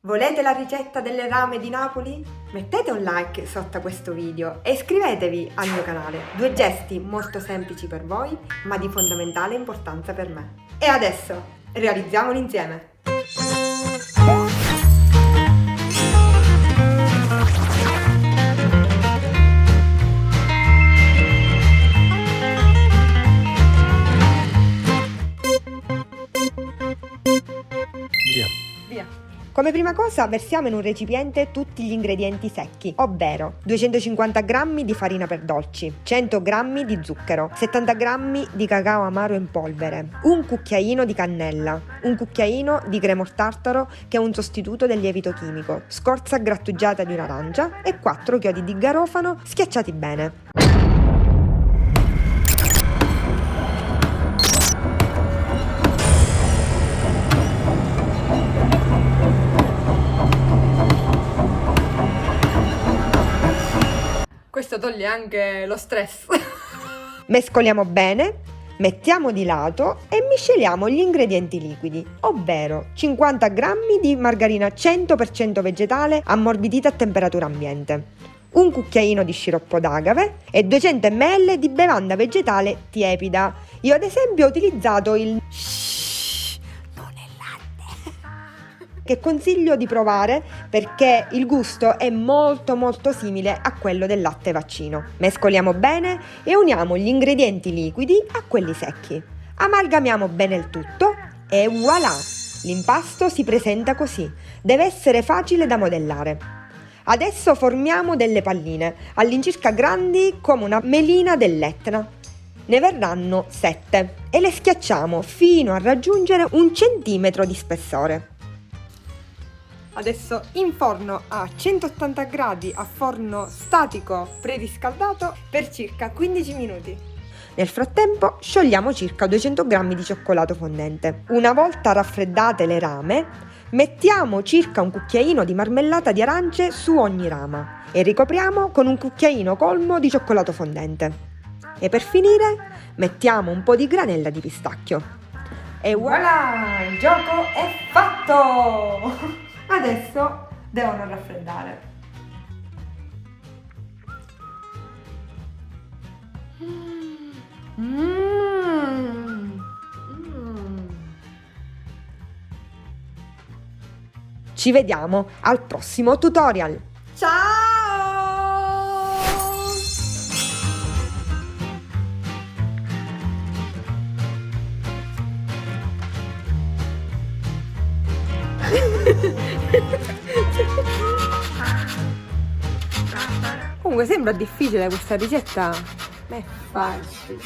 Volete la ricetta delle rame di Napoli? Mettete un like sotto a questo video e iscrivetevi al mio canale. Due gesti molto semplici per voi, ma di fondamentale importanza per me. E adesso, realizziamoli insieme! Via! Come prima cosa versiamo in un recipiente tutti gli ingredienti secchi, ovvero 250 g di farina per dolci, 100 g di zucchero, 70 g di cacao amaro in polvere, un cucchiaino di cannella, un cucchiaino di crema tartaro che è un sostituto del lievito chimico, scorza grattugiata di un'arancia e 4 chiodi di garofano schiacciati bene. Questo toglie anche lo stress. Mescoliamo bene, mettiamo di lato e misceliamo gli ingredienti liquidi, ovvero 50 g di margarina 100% vegetale ammorbidita a temperatura ambiente, un cucchiaino di sciroppo d'agave e 200 ml di bevanda vegetale tiepida. Io ad esempio ho utilizzato il che consiglio di provare perché il gusto è molto simile a quello del latte vaccino. Mescoliamo bene e uniamo gli ingredienti liquidi a quelli secchi. Amalgamiamo bene il tutto e voilà! L'impasto si presenta così. Deve essere facile da modellare. Adesso formiamo delle palline, all'incirca grandi come una melina dell'Etna. Ne verranno 7 e le schiacciamo fino a raggiungere 1 centimetro di spessore. Adesso in forno a 180 gradi a forno statico preriscaldato per circa 15 minuti. Nel frattempo sciogliamo circa 200 g di cioccolato fondente. Una volta raffreddate le rame, mettiamo circa un cucchiaino di marmellata di arance su ogni rama e ricopriamo con un cucchiaino colmo di cioccolato fondente. E per finire mettiamo un po' di granella di pistacchio. E voilà! Il gioco è fatto! Adesso devono raffreddare. Ci vediamo al prossimo tutorial. Ciao! Comunque sembra difficile questa ricetta, ma è facile.